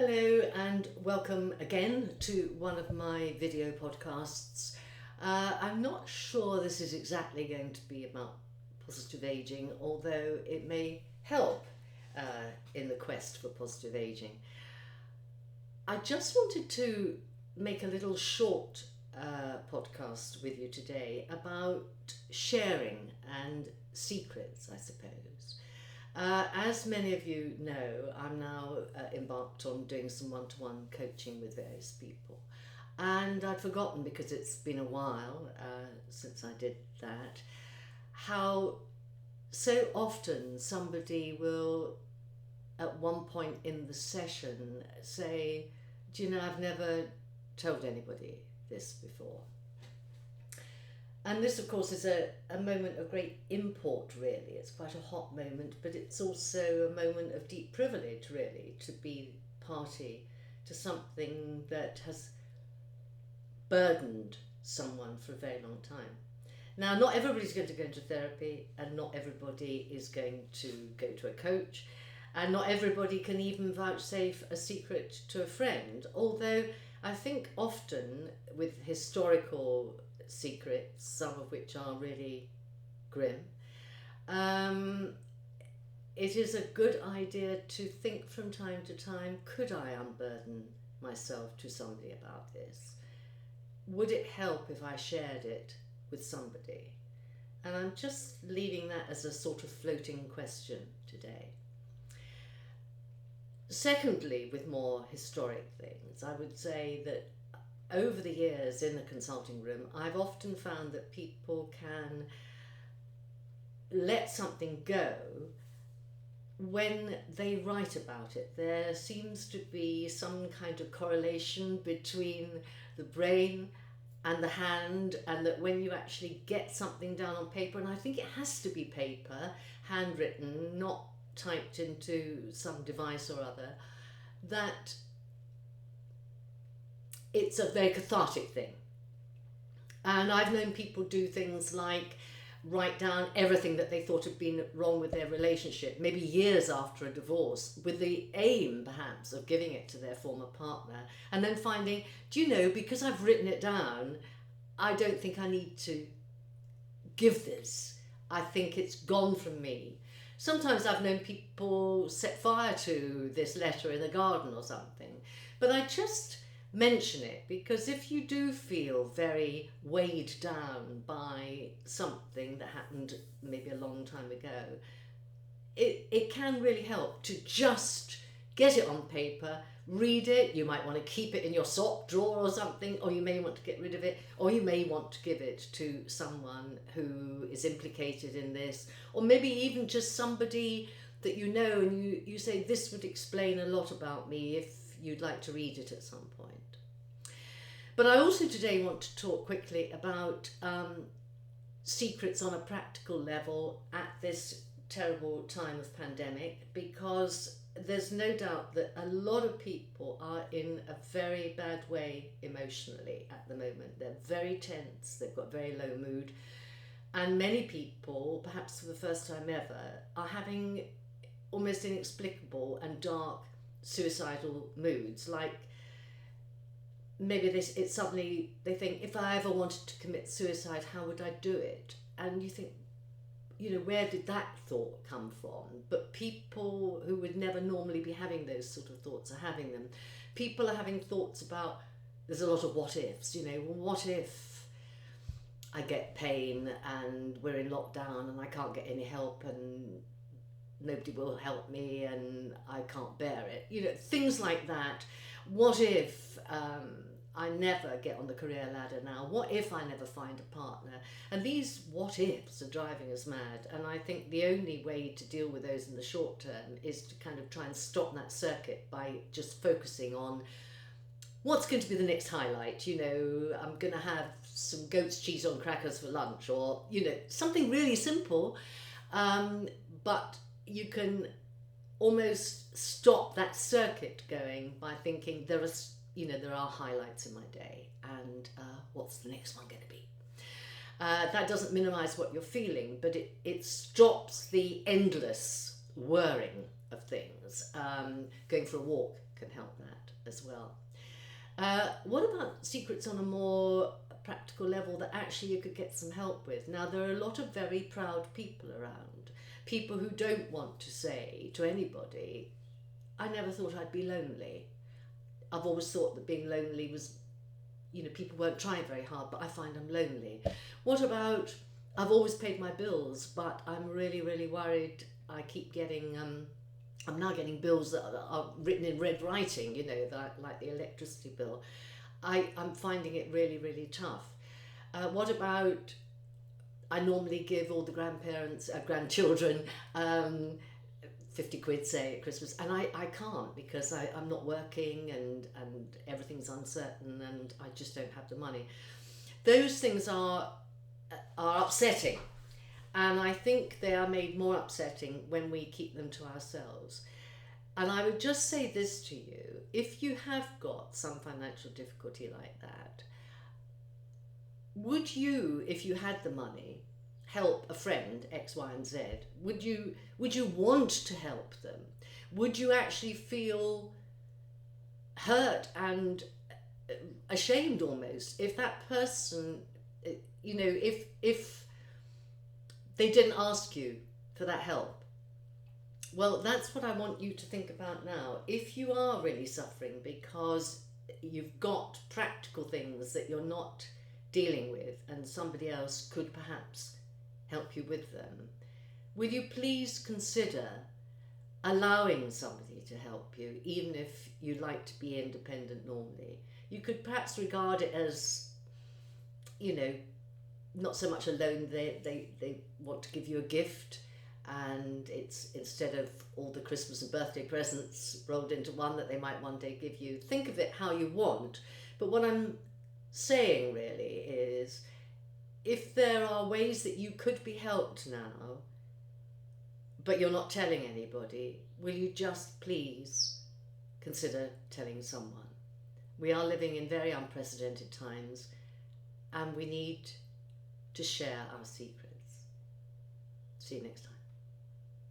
Hello and welcome again to one of my video podcasts. I'm not sure this is exactly going to be about positive aging, although it may help in the quest for positive aging. I just wanted to make a little short podcast with you today about sharing and secrets, I suppose. As many of you know, I'm now embarked on doing some one-to-one coaching with various people. And I'd forgotten, because it's been a while since I did that, how so often somebody will, at one point in the session, say, do you know, I've never told anybody this before. And this, of course, is a moment of great import, really. It's quite a hot moment, but it's also a moment of deep privilege, really, to be party to something that has burdened someone for a very long time. Now, not everybody's going to go into therapy, and not everybody is going to go to a coach, and not everybody can even vouchsafe a secret to a friend, although I think often with historical secrets, some of which are really grim, it is a good idea to think from time to time, could I unburden myself to somebody about this? Would it help if I shared it with somebody? And I'm just leaving that as a sort of floating question today. Secondly, with more historic things, I would say that over the years in the consulting room, I've often found that people can let something go when they write about it. There seems to be some kind of correlation between the brain and the hand, and that when you actually get something down on paper, and I think it has to be paper, handwritten, not typed into some device or other, that it's a very cathartic thing. And I've known people do things like write down everything that they thought had been wrong with their relationship, maybe years after a divorce, with the aim perhaps of giving it to their former partner, and then finding, do you know, because I've written it down, I don't think I need to give this. I think it's gone from me. Sometimes I've known people set fire to this letter in the garden or something, but I just mention it because if you do feel very weighed down by something that happened maybe a long time ago, it can really help to just get it on paper, read it. You might want to keep it in your sock drawer or something, or you may want to get rid of it, or you may want to give it to someone who is implicated in this, or maybe even just somebody that you know, and you say, this would explain a lot about me, if you'd like to read it at some point. But I also today want to talk quickly about secrets on a practical level at this terrible time of pandemic, because there's no doubt that a lot of people are in a very bad way emotionally at the moment. They're very tense, they've got very low mood, and many people, perhaps for the first time ever, are having almost inexplicable and dark suicidal moods. Like maybe it's suddenly they think, if I ever wanted to commit suicide, how would I do it? And you think, you know, where did that thought come from? But people who would never normally be having those sort of thoughts are having them. People are having thoughts about, there's a lot of what ifs, you know, well, what if I get pain and we're in lockdown and I can't get any help and nobody will help me and I can't bear it, you know, things like that. What if I never get on the career ladder now? What if I never find a partner? And these what ifs are driving us mad, and I think the only way to deal with those in the short term is to kind of try and stop that circuit by just focusing on what's going to be the next highlight. You know, I'm going to have some goat's cheese on crackers for lunch, or, you know, something really simple, but you can almost stop that circuit going by thinking there are highlights in my day, and what's the next one going to be? That doesn't minimize what you're feeling, but it stops the endless whirring of things. Going for a walk can help that as well. What about secrets on a more practical level that actually you could get some help with? Now, there are a lot of very proud people around, people who don't want to say to anybody, I never thought I'd be lonely. I've always thought that being lonely was, people weren't trying very hard, but I find I'm lonely. What about, I've always paid my bills, but I'm really, really worried. I keep getting, I'm now getting bills that are written in red writing, like the electricity bill. I'm finding it really, really tough. What about, I normally give all the grandchildren 50 quid, say, at Christmas, and I can't because I'm not working and everything's uncertain and I just don't have the money. Those things are upsetting, and I think they are made more upsetting when we keep them to ourselves. And I would just say this to you, if you have got some financial difficulty like that, would you, if you had the money, help a friend X, Y, and Z? Would you want to help them? Would you actually feel hurt and ashamed almost if that person, if they didn't ask you for that help? Well, that's what I want you to think about now. If you are really suffering because you've got practical things that you're not dealing with and somebody else could perhaps help you with them, will you please consider allowing somebody to help you, even if you like to be independent normally? You could perhaps regard it as, not so much a loan. They want to give you a gift, and it's instead of all the Christmas and birthday presents rolled into one that they might one day give you. Think of it how you want. But what I'm saying really is, if there are ways that you could be helped now, but you're not telling anybody, will you just please consider telling someone? We are living in very unprecedented times, and we need to share our secrets. See you next time.